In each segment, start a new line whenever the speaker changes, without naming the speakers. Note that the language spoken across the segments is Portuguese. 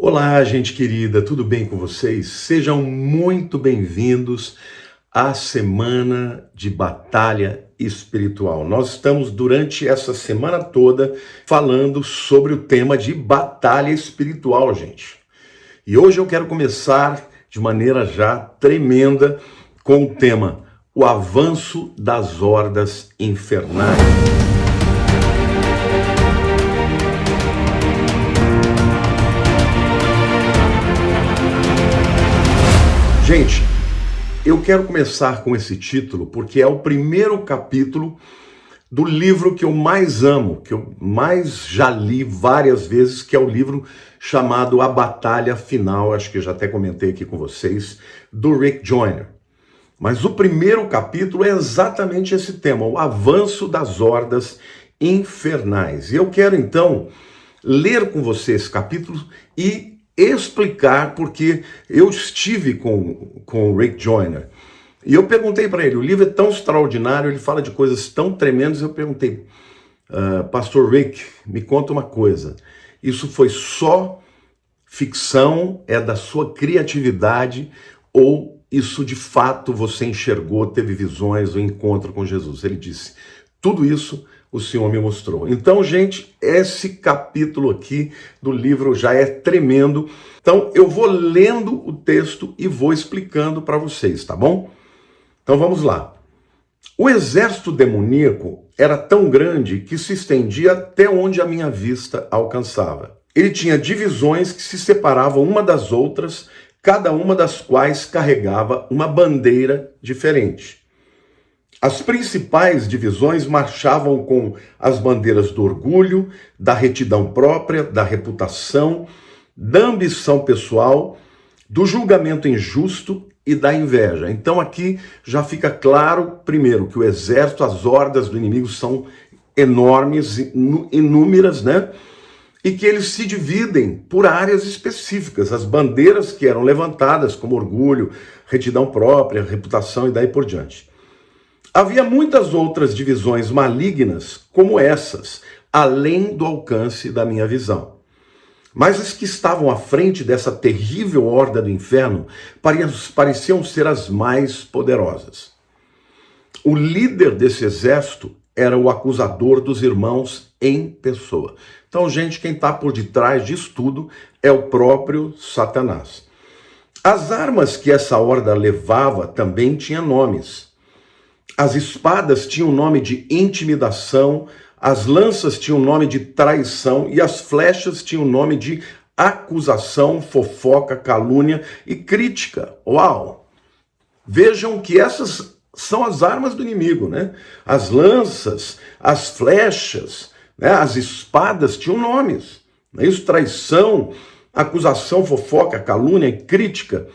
Olá, gente querida, tudo bem com vocês? Sejam muito bem-vindos à Semana de Batalha Espiritual. Nós estamos, durante essa semana toda, falando sobre o tema de batalha espiritual, gente. E hoje eu quero começar de maneira já tremenda com o tema: o avanço das hordas infernais. Gente, eu quero começar com esse título porque é o primeiro capítulo do livro que eu mais amo, que eu mais já li várias vezes, que é o livro chamado A Batalha Final, acho que eu já até comentei aqui com vocês, do Rick Joyner. Mas o primeiro capítulo é exatamente esse tema, o avanço das hordas infernais. E eu quero então ler com você esse capítulo e explicar, porque eu estive com o Rick Joyner e eu perguntei para ele, o livro é tão extraordinário, ele fala de coisas tão tremendas, eu perguntei, Pastor Rick, me conta uma coisa, isso foi só ficção, é da sua criatividade, ou isso de fato você enxergou, teve visões, o encontro com Jesus? Ele disse, tudo isso o Senhor me mostrou. Então, gente, esse capítulo aqui do livro já é tremendo. Então, eu vou lendo o texto e vou explicando para vocês, tá bom? Então, vamos lá. O exército demoníaco era tão grande que se estendia até onde a minha vista alcançava. Ele tinha divisões que se separavam uma das outras, cada uma das quais carregava uma bandeira diferente. As principais divisões marchavam com as bandeiras do orgulho, da retidão própria, da reputação, da ambição pessoal, do julgamento injusto e da inveja. Então aqui já fica claro, primeiro, que o exército, as hordas do inimigo são enormes, inúmeras, né? E que eles se dividem por áreas específicas. As bandeiras que eram levantadas como orgulho, retidão própria, reputação e daí por diante. Havia muitas outras divisões malignas como essas, além do alcance da minha visão. Mas as que estavam à frente dessa terrível horda do inferno pareciam ser as mais poderosas. O líder desse exército era o acusador dos irmãos em pessoa. Então, gente, quem está por detrás disso tudo é o próprio Satanás. As armas que essa horda levava também tinham nomes. As espadas tinham o nome de intimidação, as lanças tinham o nome de traição e as flechas tinham o nome de acusação, fofoca, calúnia e crítica. Uau! Vejam que essas são as armas do inimigo, né? As lanças, as flechas, né? As espadas tinham nomes. Não é isso? Traição, acusação, fofoca, calúnia e crítica.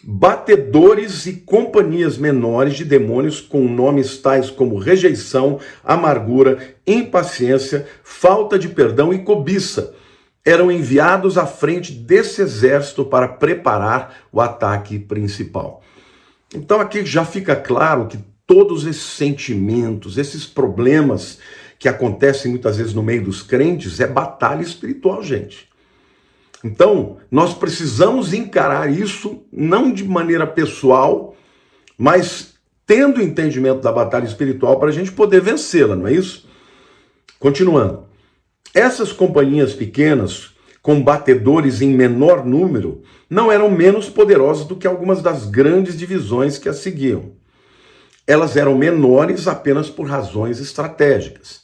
Batedores e companhias menores de demônios com nomes tais como rejeição, amargura, impaciência, falta de perdão e cobiça eram enviados à frente desse exército para preparar o ataque principal. Então aqui já fica claro que todos esses sentimentos, esses problemas que acontecem muitas vezes no meio dos crentes é batalha espiritual, gente. Então, nós precisamos encarar isso, não de maneira pessoal, mas tendo entendimento da batalha espiritual para a gente poder vencê-la, não é isso? Continuando. Essas companhias pequenas, com batedores em menor número, não eram menos poderosas do que algumas das grandes divisões que as seguiam. Elas eram menores apenas por razões estratégicas.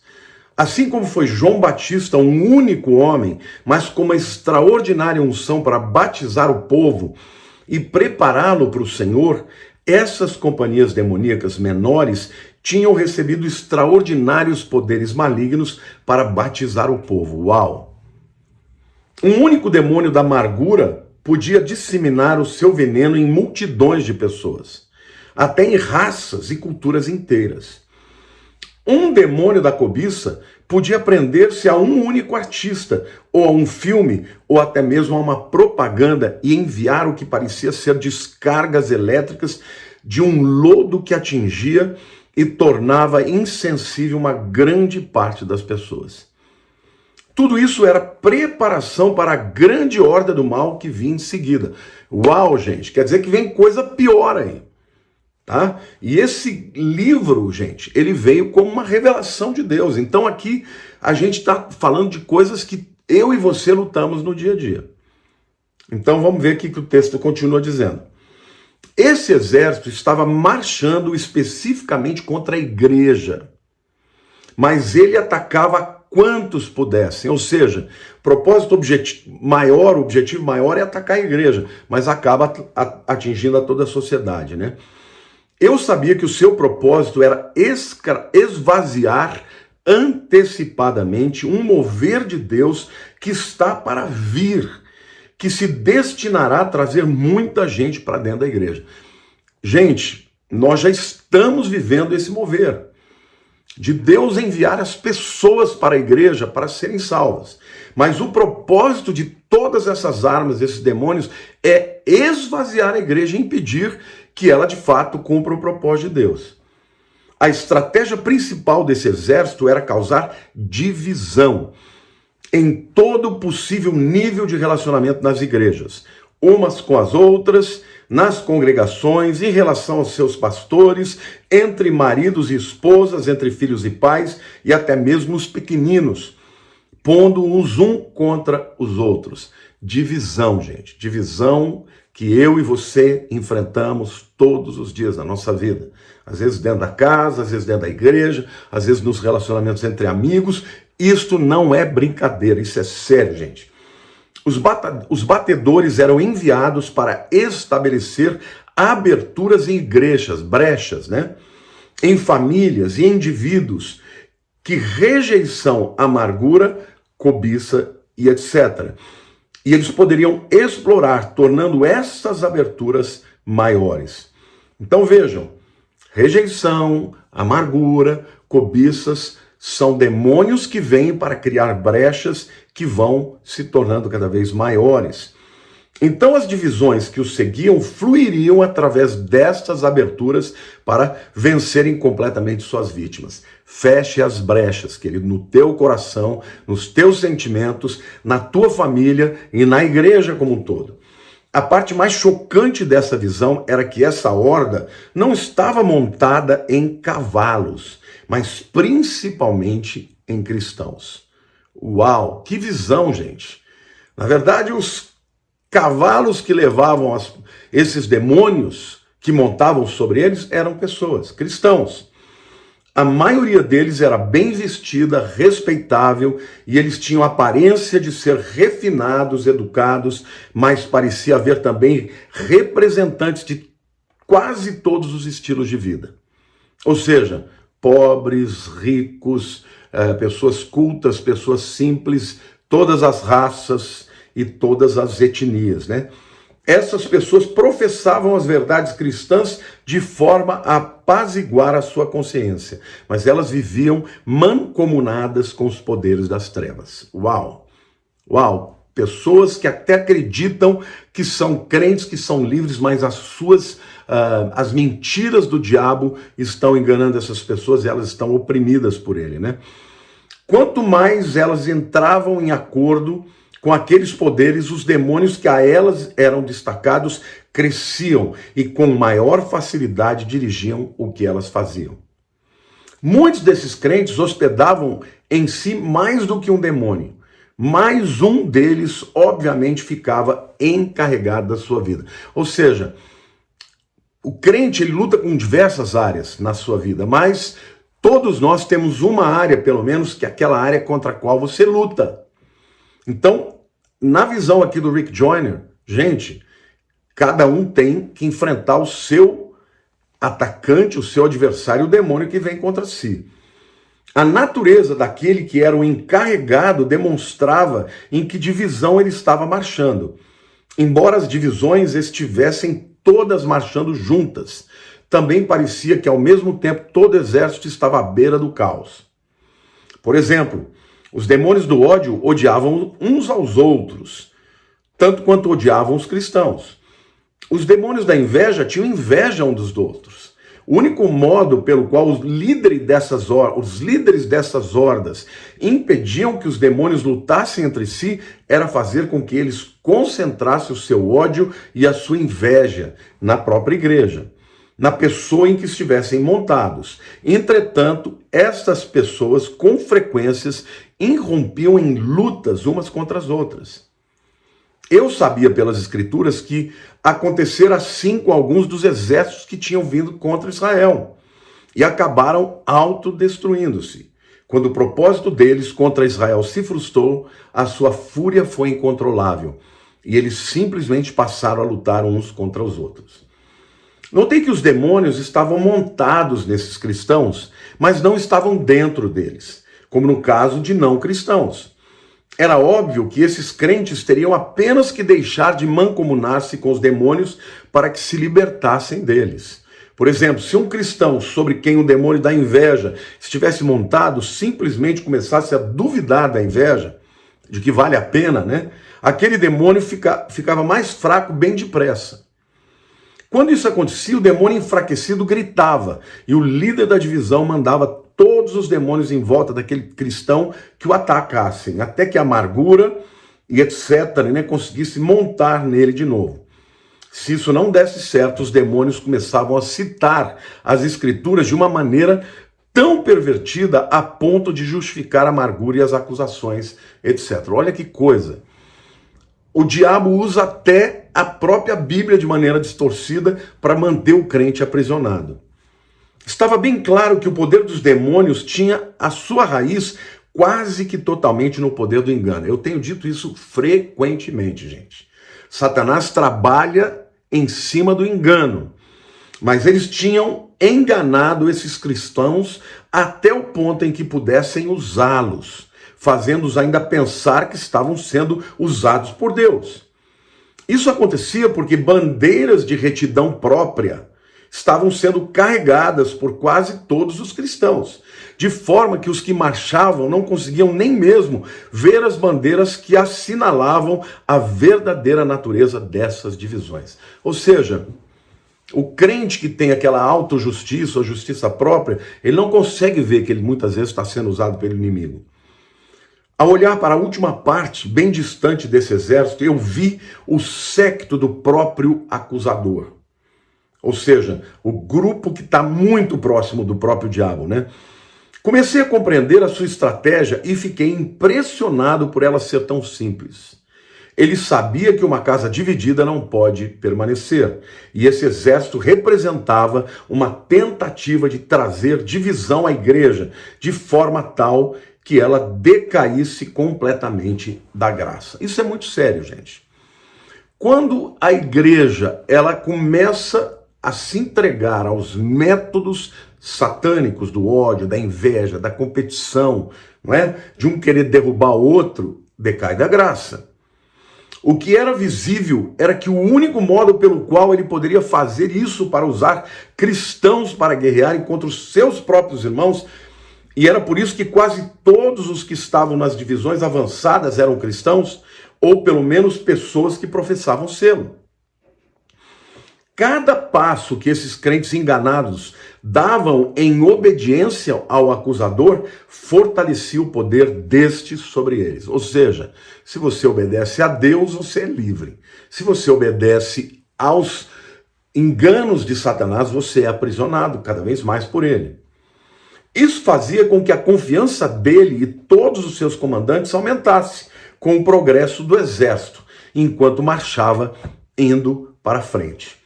Assim como foi João Batista um único homem, mas com uma extraordinária unção para batizar o povo e prepará-lo para o Senhor, essas companhias demoníacas menores tinham recebido extraordinários poderes malignos para batizar o povo. Uau! Um único demônio da amargura podia disseminar o seu veneno em multidões de pessoas, até em raças e culturas inteiras. Um demônio da cobiça podia prender-se a um único artista, ou a um filme, ou até mesmo a uma propaganda e enviar o que parecia ser descargas elétricas de um lodo que atingia e tornava insensível uma grande parte das pessoas. Tudo isso era preparação para a grande horda do mal que vinha em seguida. Uau, gente, quer dizer que vem coisa pior aí. Tá? E esse livro, gente, ele veio como uma revelação de Deus. Então aqui a gente está falando de coisas que eu e você lutamos no dia a dia. Então vamos ver o que o texto continua dizendo. Esse exército estava marchando especificamente contra a igreja, mas ele atacava quantos pudessem. Ou seja, o objetivo maior é atacar a igreja, mas acaba atingindo a toda a sociedade, né? Eu sabia que o seu propósito era esvaziar antecipadamente um mover de Deus que está para vir, que se destinará a trazer muita gente para dentro da igreja. Gente, nós já estamos vivendo esse mover de Deus enviar as pessoas para a igreja para serem salvas. Mas o propósito de todas essas armas, esses demônios, é esvaziar a igreja e impedir que ela de fato cumpra o propósito de Deus. A estratégia principal desse exército era causar divisão em todo possível nível de relacionamento nas igrejas, umas com as outras, nas congregações, em relação aos seus pastores, entre maridos e esposas, entre filhos e pais e até mesmo os pequeninos, pondo-os um contra os outros. Divisão, gente, divisão que eu e você enfrentamos todos os dias da nossa vida. Às vezes dentro da casa, às vezes dentro da igreja, às vezes nos relacionamentos entre amigos. Isto não é brincadeira, isso é sério, gente. Os batedores eram enviados para estabelecer aberturas em igrejas, brechas, né? Em famílias e indivíduos que rejeição, amargura, cobiça e etc. E eles poderiam explorar, tornando essas aberturas maiores. Então vejam, rejeição, amargura, cobiças são demônios que vêm para criar brechas que vão se tornando cada vez maiores. Então as divisões que os seguiam fluiriam através destas aberturas para vencerem completamente suas vítimas. Feche as brechas, querido, no teu coração, nos teus sentimentos, na tua família e na igreja como um todo. A parte mais chocante dessa visão era que essa horda não estava montada em cavalos, mas principalmente em cristãos. Uau, que visão, gente! Na verdade, os cavalos que levavam esses demônios que montavam sobre eles eram pessoas, cristãos. A maioria deles era bem vestida, respeitável, e eles tinham a aparência de ser refinados, educados, mas parecia haver também representantes de quase todos os estilos de vida. Ou seja, pobres, ricos, pessoas cultas, pessoas simples, todas as raças e todas as etnias, né? Essas pessoas professavam as verdades cristãs de forma a apaziguar a sua consciência, mas elas viviam mancomunadas com os poderes das trevas. Uau! Uau! Pessoas que até acreditam que são crentes, que são livres, mas as mentiras do diabo estão enganando essas pessoas e elas estão oprimidas por ele, né? Quanto mais elas entravam em acordo com aqueles poderes, os demônios que a elas eram destacados cresciam e com maior facilidade dirigiam o que elas faziam. Muitos desses crentes hospedavam em si mais do que um demônio, mas um deles, obviamente, ficava encarregado da sua vida. Ou seja, o crente ele luta com diversas áreas na sua vida, mas todos nós temos uma área, pelo menos, que é aquela área contra a qual você luta. Então, na visão aqui do Rick Joyner, gente, cada um tem que enfrentar o seu atacante, o seu adversário, o demônio que vem contra si. A natureza daquele que era o encarregado demonstrava em que divisão ele estava marchando. Embora as divisões estivessem todas marchando juntas, também parecia que ao mesmo tempo todo exército estava à beira do caos. Por exemplo, os demônios do ódio odiavam uns aos outros, tanto quanto odiavam os cristãos. Os demônios da inveja tinham inveja uns dos outros. O único modo pelo qual os líderes dessas hordas impediam que os demônios lutassem entre si era fazer com que eles concentrassem o seu ódio e a sua inveja na própria igreja, na pessoa em que estivessem montados. Entretanto, estas pessoas com frequências irrompiam em lutas umas contra as outras. Eu sabia pelas escrituras que acontecera assim com alguns dos exércitos que tinham vindo contra Israel e acabaram autodestruindo-se. Quando o propósito deles contra Israel se frustrou, a sua fúria foi incontrolável e eles simplesmente passaram a lutar uns contra os outros. Notei que os demônios estavam montados nesses cristãos, mas não estavam dentro deles, como no caso de não cristãos. Era óbvio que esses crentes teriam apenas que deixar de mancomunar-se com os demônios para que se libertassem deles. Por exemplo, se um cristão sobre quem o demônio da inveja estivesse montado simplesmente começasse a duvidar da inveja, de que vale a pena, né? Aquele demônio ficava mais fraco bem depressa. Quando isso acontecia, o demônio enfraquecido gritava e o líder da divisão mandava todos os demônios em volta daquele cristão que o atacassem, até que a amargura e etc. Conseguisse montar nele de novo. Se isso não desse certo, os demônios começavam a citar as escrituras de uma maneira tão pervertida a ponto de justificar a amargura e as acusações, etc. Olha que coisa. O diabo usa até a própria Bíblia de maneira distorcida para manter o crente aprisionado. Estava bem claro que o poder dos demônios tinha a sua raiz quase que totalmente no poder do engano. Eu tenho dito isso frequentemente, gente. Satanás trabalha em cima do engano, mas eles tinham enganado esses cristãos até o ponto em que pudessem usá-los, fazendo-os ainda pensar que estavam sendo usados por Deus. Isso acontecia porque bandeiras de retidão própria estavam sendo carregadas por quase todos os cristãos, de forma que os que marchavam não conseguiam nem mesmo ver as bandeiras que assinalavam a verdadeira natureza dessas divisões. Ou seja, o crente que tem aquela autojustiça ou justiça própria, ele não consegue ver que ele muitas vezes está sendo usado pelo inimigo. Ao olhar para a última parte, bem distante desse exército, eu vi o séquito do próprio acusador. Ou seja, o grupo que está muito próximo do próprio diabo, né? Comecei a compreender a sua estratégia e fiquei impressionado por ela ser tão simples. Ele sabia que uma casa dividida não pode permanecer, e esse exército representava uma tentativa de trazer divisão à igreja, de forma tal que ela decaísse completamente da graça. Isso é muito sério, gente. Quando a igreja ela começa a se entregar aos métodos satânicos do ódio, da inveja, da competição, não é? De um querer derrubar o outro, decai da graça. O que era visível era que o único modo pelo qual ele poderia fazer isso para usar cristãos para guerrearem contra os seus próprios irmãos, e era por isso que quase todos os que estavam nas divisões avançadas eram cristãos, ou pelo menos pessoas que professavam sê-lo. Cada passo que esses crentes enganados davam em obediência ao acusador fortalecia o poder deste sobre eles. Ou seja, se você obedece a Deus, você é livre. Se você obedece aos enganos de Satanás, você é aprisionado cada vez mais por ele. Isso fazia com que a confiança dele e todos os seus comandantes aumentasse com o progresso do exército, enquanto marchava indo para frente.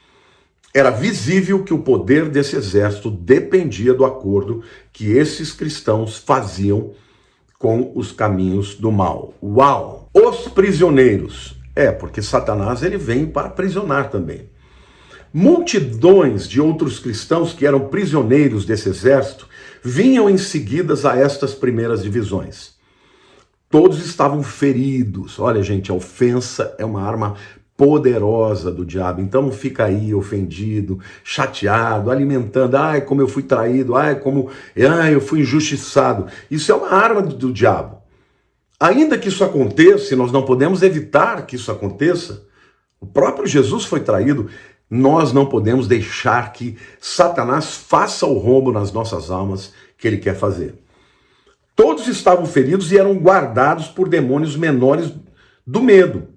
Era visível que o poder desse exército dependia do acordo que esses cristãos faziam com os caminhos do mal. Uau! Os prisioneiros. Porque Satanás ele vem para aprisionar também. Multidões de outros cristãos que eram prisioneiros desse exército vinham em seguida a estas primeiras divisões. Todos estavam feridos. Olha, gente, a ofensa é uma arma poderosa do diabo, então não fica aí ofendido, chateado, alimentando, como eu fui traído, como eu fui injustiçado. Isso é uma arma do diabo. Ainda que isso aconteça, e nós não podemos evitar que isso aconteça, o próprio Jesus foi traído, nós não podemos deixar que Satanás faça o rombo nas nossas almas que ele quer fazer. Todos estavam feridos e eram guardados por demônios menores do medo.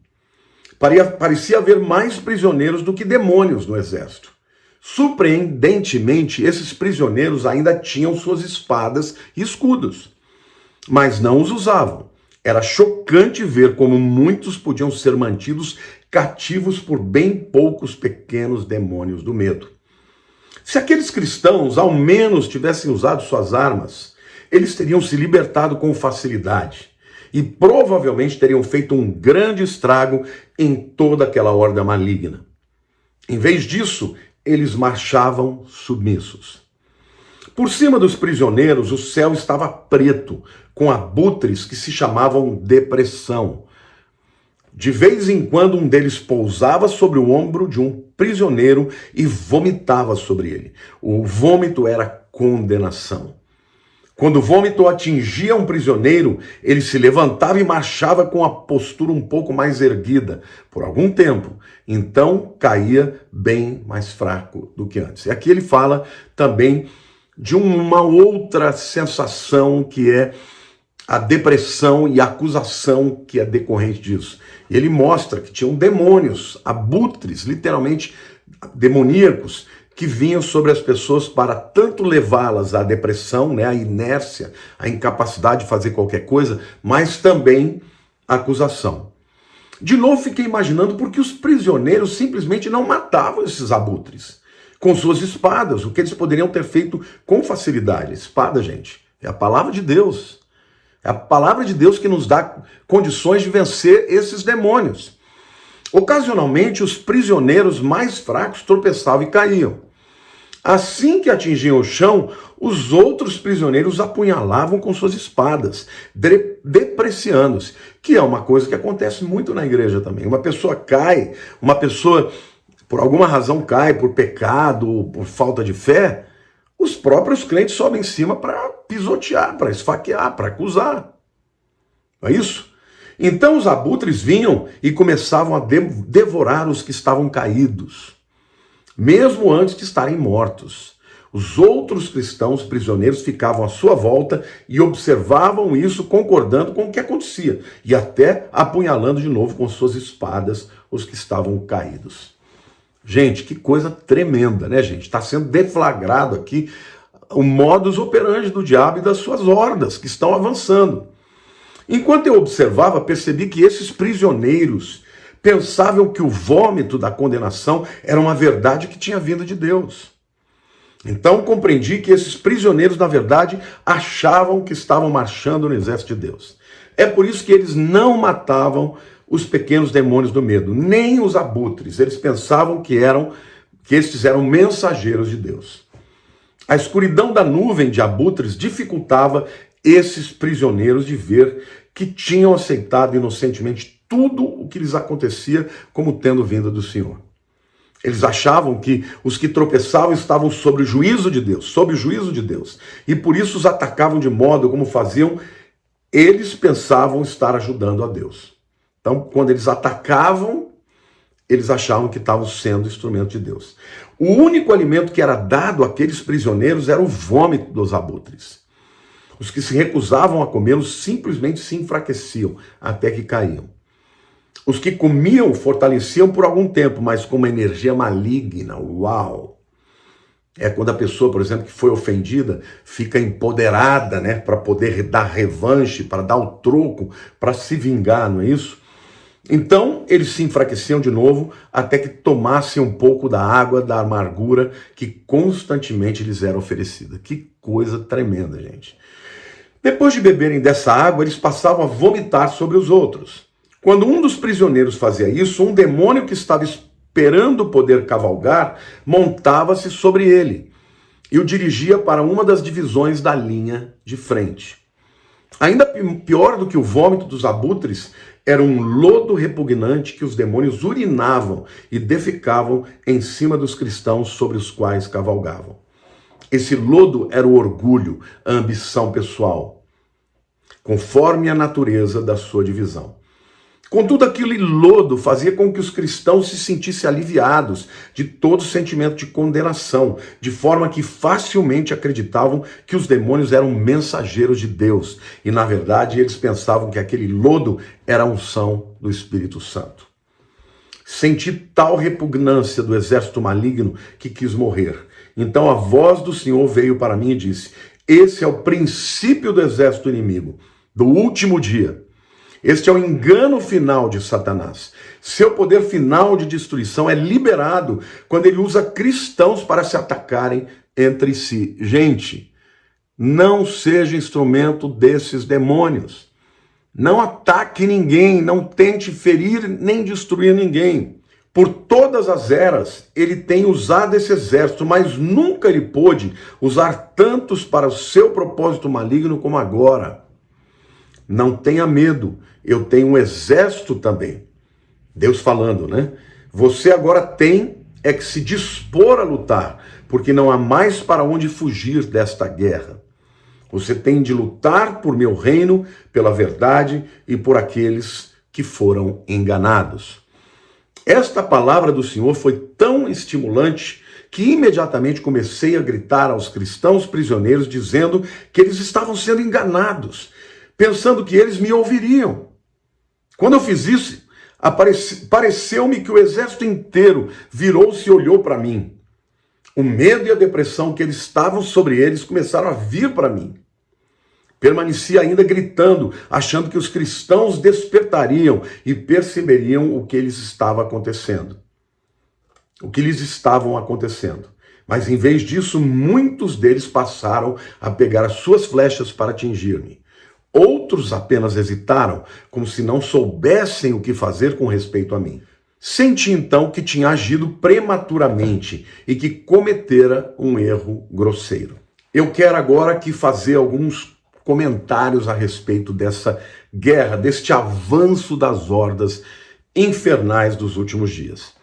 Parecia haver mais prisioneiros do que demônios no exército. Surpreendentemente, esses prisioneiros ainda tinham suas espadas e escudos, mas não os usavam. Era chocante ver como muitos podiam ser mantidos cativos por bem poucos pequenos demônios do medo. Se aqueles cristãos ao menos tivessem usado suas armas, eles teriam se libertado com facilidade e provavelmente teriam feito um grande estrago em toda aquela horda maligna. Em vez disso, eles marchavam submissos. Por cima dos prisioneiros, o céu estava preto, com abutres que se chamavam depressão. De vez em quando, um deles pousava sobre o ombro de um prisioneiro e vomitava sobre ele. O vômito era condenação. Quando o vômito atingia um prisioneiro, ele se levantava e marchava com a postura um pouco mais erguida por algum tempo. Então caía bem mais fraco do que antes. E aqui ele fala também de uma outra sensação que é a depressão e a acusação que é decorrente disso. E ele mostra que tinham demônios, abutres, literalmente demoníacos, que vinham sobre as pessoas para tanto levá-las à depressão, né, à inércia, à incapacidade de fazer qualquer coisa, mas também à acusação. De novo, fiquei imaginando por que os prisioneiros simplesmente não matavam esses abutres com suas espadas, o que eles poderiam ter feito com facilidade. Espada, gente, é a palavra de Deus. É a palavra de Deus que nos dá condições de vencer esses demônios. Ocasionalmente, os prisioneiros mais fracos tropeçavam e caíam. Assim que atingiam o chão, os outros prisioneiros apunhalavam com suas espadas, depreciando-se, que é uma coisa que acontece muito na igreja também. Uma pessoa cai, uma pessoa por alguma razão cai, por pecado, por falta de fé, os próprios crentes sobem em cima para pisotear, para esfaquear, para acusar. Não é isso? Então os abutres vinham e começavam a devorar os que estavam caídos, mesmo antes de estarem mortos. Os outros cristãos prisioneiros ficavam à sua volta e observavam isso, concordando com o que acontecia, e até apunhalando de novo com suas espadas os que estavam caídos. Gente, que coisa tremenda, né, gente? Está sendo deflagrado aqui o modus operandi do diabo e das suas hordas que estão avançando. Enquanto eu observava, percebi que esses prisioneiros pensavam que o vômito da condenação era uma verdade que tinha vindo de Deus. Então compreendi que esses prisioneiros, na verdade, achavam que estavam marchando no exército de Deus. É por isso que eles não matavam os pequenos demônios do medo, nem os abutres. Eles pensavam que estes eram mensageiros de Deus. A escuridão da nuvem de abutres dificultava esses prisioneiros de ver que tinham aceitado inocentemente tudo o que lhes acontecia como tendo vindo do Senhor. Eles achavam que os que tropeçavam estavam sob o juízo de Deus, e por isso os atacavam de modo como faziam, eles pensavam estar ajudando a Deus. Então, quando eles atacavam, eles achavam que estavam sendo instrumento de Deus. O único alimento que era dado àqueles prisioneiros era o vômito dos abutres. Os que se recusavam a comê-los simplesmente se enfraqueciam até que caíam. Os que comiam fortaleciam por algum tempo, mas com uma energia maligna. Uau! É quando a pessoa, por exemplo, que foi ofendida, fica empoderada, né, para poder dar revanche, para dar o troco, para se vingar, não é isso? Então, eles se enfraqueciam de novo até que tomassem um pouco da água, da amargura que constantemente lhes era oferecida. Que coisa tremenda, gente. Depois de beberem dessa água, eles passavam a vomitar sobre os outros. Quando um dos prisioneiros fazia isso, um demônio que estava esperando poder cavalgar, montava-se sobre ele e o dirigia para uma das divisões da linha de frente. Ainda pior do que o vômito dos abutres, era um lodo repugnante que os demônios urinavam e defecavam em cima dos cristãos sobre os quais cavalgavam. Esse lodo era o orgulho, a ambição pessoal, conforme a natureza da sua divisão. Contudo, aquele lodo fazia com que os cristãos se sentissem aliviados de todo sentimento de condenação, de forma que facilmente acreditavam que os demônios eram mensageiros de Deus. E, na verdade, eles pensavam que aquele lodo era a unção do Espírito Santo. Senti tal repugnância do exército maligno que quis morrer. Então a voz do Senhor veio para mim e disse: esse é o princípio do exército inimigo, do último dia. Este é o engano final de Satanás. Seu poder final de destruição é liberado quando ele usa cristãos para se atacarem entre si. Gente, não seja instrumento desses demônios. Não ataque ninguém, não tente ferir nem destruir ninguém. Por todas as eras, ele tem usado esse exército, mas nunca ele pôde usar tantos para o seu propósito maligno como agora. Não tenha medo, eu tenho um exército também. Deus falando, né? Você agora tem que se dispor a lutar, porque não há mais para onde fugir desta guerra. Você tem de lutar por meu reino, pela verdade e por aqueles que foram enganados. Esta palavra do Senhor foi tão estimulante que imediatamente comecei a gritar aos cristãos prisioneiros, dizendo que eles estavam sendo enganados, pensando que eles me ouviriam. Quando eu fiz isso, pareceu-me que o exército inteiro virou-se e olhou para mim. O medo e a depressão que eles estavam sobre eles começaram a vir para mim. Permaneci ainda gritando, achando que os cristãos despertariam e perceberiam o que lhes estava acontecendo. O que lhes estavam acontecendo. Mas em vez disso, muitos deles passaram a pegar as suas flechas para atingir-me. Outros apenas hesitaram, como se não soubessem o que fazer com respeito a mim. Senti então que tinha agido prematuramente e que cometera um erro grosseiro. Eu quero agora aqui fazer alguns comentários a respeito dessa guerra, deste avanço das hordas infernais dos últimos dias.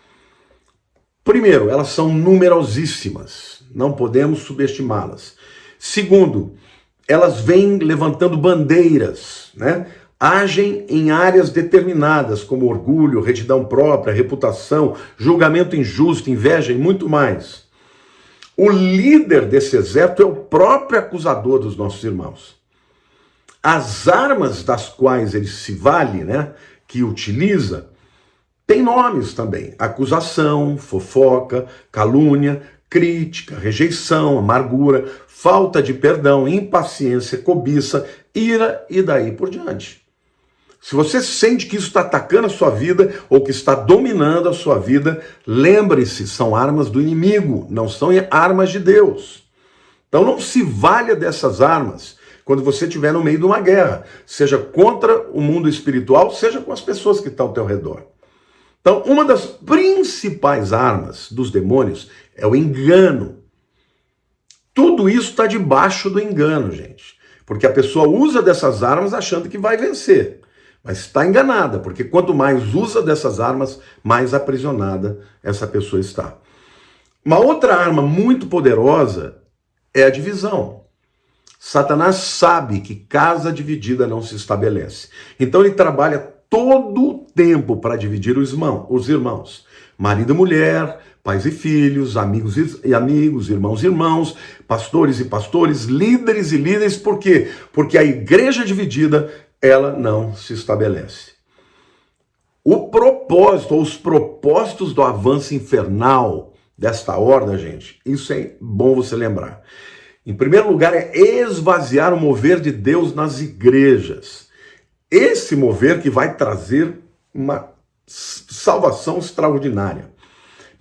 Primeiro, elas são numerosíssimas, não podemos subestimá-las. Segundo, elas vêm levantando bandeiras, né? Agem em áreas determinadas, como orgulho, retidão própria, reputação, julgamento injusto, inveja e muito mais. O líder desse exército é o próprio acusador dos nossos irmãos. As armas das quais ele se vale, né, que utiliza, tem nomes também: acusação, fofoca, calúnia, crítica, rejeição, amargura, falta de perdão, impaciência, cobiça, ira e daí por diante. Se você sente que isso está atacando a sua vida ou que está dominando a sua vida, lembre-se, são armas do inimigo, não são armas de Deus. Então não se valha dessas armas quando você estiver no meio de uma guerra, seja contra o mundo espiritual, seja com as pessoas que estão ao teu redor. Então, uma das principais armas dos demônios é o engano. Tudo isso está debaixo do engano, gente. Porque a pessoa usa dessas armas achando que vai vencer. Mas está enganada, porque quanto mais usa dessas armas, mais aprisionada essa pessoa está. Uma outra arma muito poderosa é a divisão. Satanás sabe que casa dividida não se estabelece. Então ele trabalha todo o tempo para dividir os irmãos. Marido e mulher, pais e filhos, amigos e amigos, irmãos e irmãos, pastores e pastores, líderes e líderes. Por quê? Porque a igreja dividida, ela não se estabelece. O propósito, ou os propósitos do avanço infernal desta horda, gente, isso é bom você lembrar. Em primeiro lugar, é esvaziar o mover de Deus nas igrejas. Esse mover que vai trazer uma salvação extraordinária.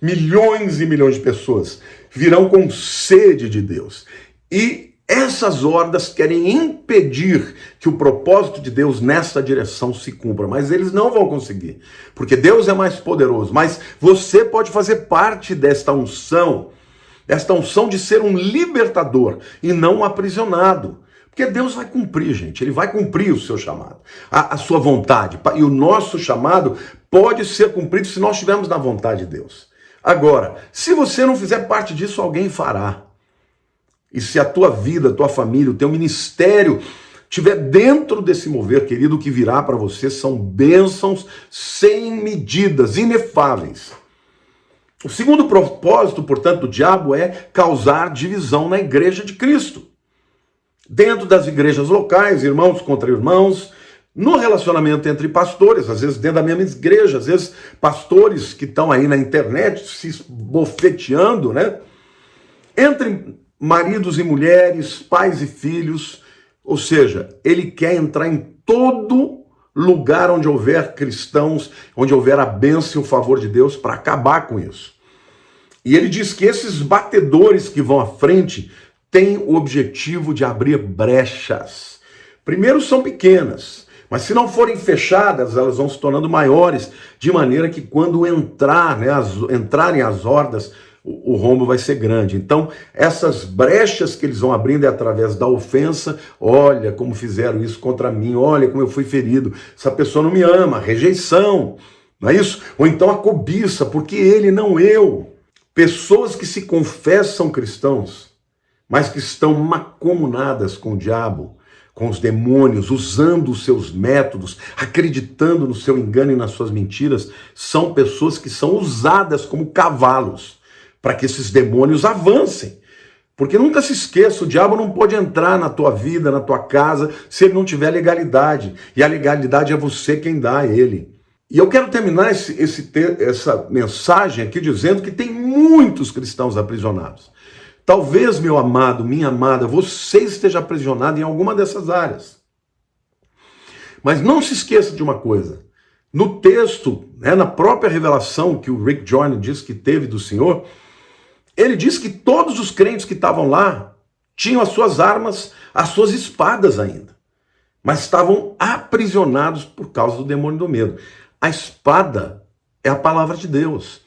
Milhões e milhões de pessoas virão com sede de Deus. E essas hordas querem impedir que o propósito de Deus nessa direção se cumpra. Mas eles não vão conseguir, porque Deus é mais poderoso. Mas você pode fazer parte desta unção de ser um libertador e não um aprisionado. Porque Deus vai cumprir, gente. Ele vai cumprir o seu chamado, a sua vontade. E o nosso chamado pode ser cumprido se nós estivermos na vontade de Deus. Agora, se você não fizer parte disso, alguém fará. E se a tua vida, a tua família, o teu ministério tiver dentro desse mover, querido, o que virá para você são bênçãos sem medidas, inefáveis. O segundo propósito, portanto, do diabo é causar divisão na igreja de Cristo. Dentro das igrejas locais, irmãos contra irmãos, no relacionamento entre pastores, às vezes dentro da mesma igreja, às vezes pastores que estão aí na internet se bofeteando, né? Entre maridos e mulheres, pais e filhos, ou seja, ele quer entrar em todo lugar onde houver cristãos, onde houver a bênção e o favor de Deus para acabar com isso. E ele diz que esses batedores que vão à frente têm o objetivo de abrir brechas. Primeiro são pequenas, mas se não forem fechadas, elas vão se tornando maiores, de maneira que quando entrarem as hordas, o rombo vai ser grande. Então, essas brechas que eles vão abrindo é através da ofensa. Olha como fizeram isso contra mim, olha como eu fui ferido, essa pessoa não me ama, rejeição, não é isso? Ou então a cobiça, porque ele, não eu. Pessoas que se confessam cristãos, mas que estão macomunadas com o diabo, com os demônios, usando os seus métodos, acreditando no seu engano e nas suas mentiras, são pessoas que são usadas como cavalos para que esses demônios avancem. Porque nunca se esqueça, o diabo não pode entrar na tua vida, na tua casa, se ele não tiver legalidade. E a legalidade é você quem dá a ele. E eu quero terminar essa mensagem aqui dizendo que tem muitos cristãos aprisionados. Talvez, meu amado, minha amada, você esteja aprisionado em alguma dessas áreas. Mas não se esqueça de uma coisa. No texto, na própria revelação que o Rick Joyner diz que teve do Senhor, ele diz que todos os crentes que estavam lá tinham as suas armas, as suas espadas ainda. Mas estavam aprisionados por causa do demônio do medo. A espada é a palavra de Deus.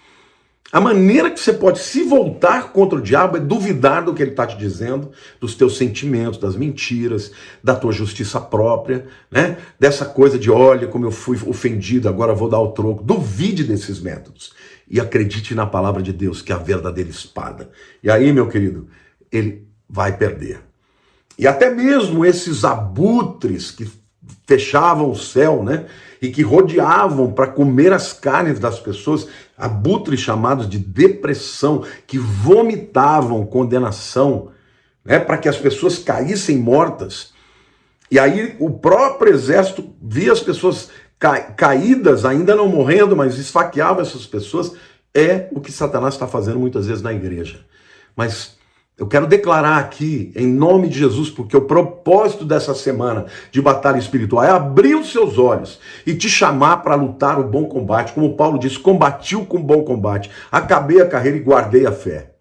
A maneira que você pode se voltar contra o diabo é duvidar do que ele está te dizendo, dos teus sentimentos, das mentiras, da tua justiça própria, né? Dessa coisa de, olha como eu fui ofendido, agora vou dar o troco. Duvide desses métodos e acredite na palavra de Deus, que é a verdadeira espada. E aí, meu querido, ele vai perder. E até mesmo esses abutres que fechavam o céu, né? E que rodeavam para comer as carnes das pessoas, abutres chamados de depressão, que vomitavam condenação, né? Para que as pessoas caíssem mortas. E aí o próprio exército via as pessoas caídas, ainda não morrendo, mas esfaqueava essas pessoas. É o que Satanás está fazendo muitas vezes na igreja. Mas eu quero declarar aqui, em nome de Jesus, porque o propósito dessa semana de batalha espiritual é abrir os seus olhos e te chamar para lutar o bom combate. Como Paulo disse, combati com bom combate, acabei a carreira e guardei a fé.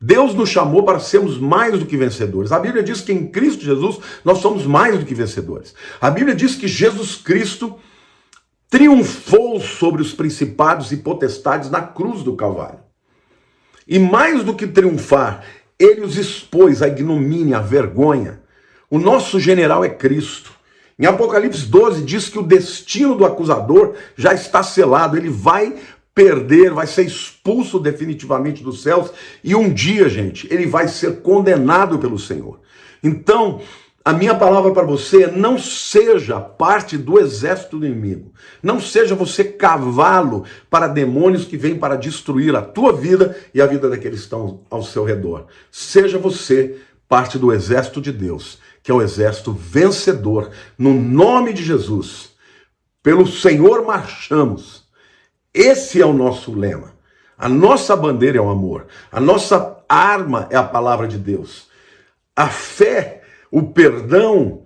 Deus nos chamou para sermos mais do que vencedores. A Bíblia diz que em Cristo Jesus nós somos mais do que vencedores. A Bíblia diz que Jesus Cristo triunfou sobre os principados e potestades na cruz do Calvário. E mais do que triunfar, ele os expôs à ignomínia, à vergonha. O nosso general é Cristo. Em Apocalipse 12 diz que o destino do acusador já está selado. Ele vai perder, vai ser expulso definitivamente dos céus. E um dia, gente, ele vai ser condenado pelo Senhor. Então, a minha palavra para você é: não seja parte do exército do inimigo. Não seja você cavalo para demônios que vêm para destruir a tua vida e a vida daqueles que estão ao seu redor. Seja você parte do exército de Deus, que é o exército vencedor. No nome de Jesus, pelo Senhor marchamos. Esse é o nosso lema. A nossa bandeira é o amor. A nossa arma é a palavra de Deus. A fé, o perdão,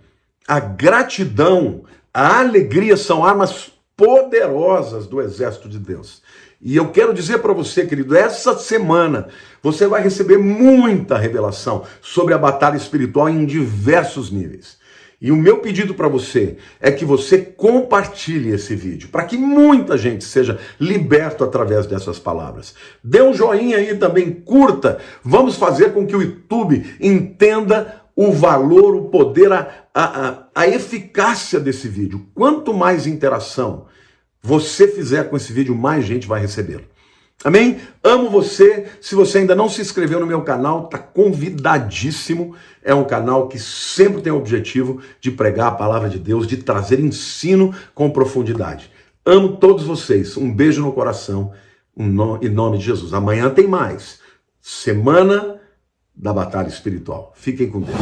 a gratidão, a alegria são armas poderosas do exército de Deus. E eu quero dizer para você, querido, essa semana você vai receber muita revelação sobre a batalha espiritual em diversos níveis. E o meu pedido para você é que você compartilhe esse vídeo, para que muita gente seja liberto através dessas palavras. Dê um joinha aí também, curta. Vamos fazer com que o YouTube entenda o valor, o poder, a eficácia desse vídeo. Quanto mais interação você fizer com esse vídeo, mais gente vai receber. Amém? Amo você. Se você ainda não se inscreveu no meu canal, está convidadíssimo. É um canal que sempre tem o objetivo de pregar a palavra de Deus, de trazer ensino com profundidade. Amo todos vocês. Um beijo no coração, em nome de Jesus. Amanhã tem mais. Semana da Batalha Espiritual. Fiquem com Deus.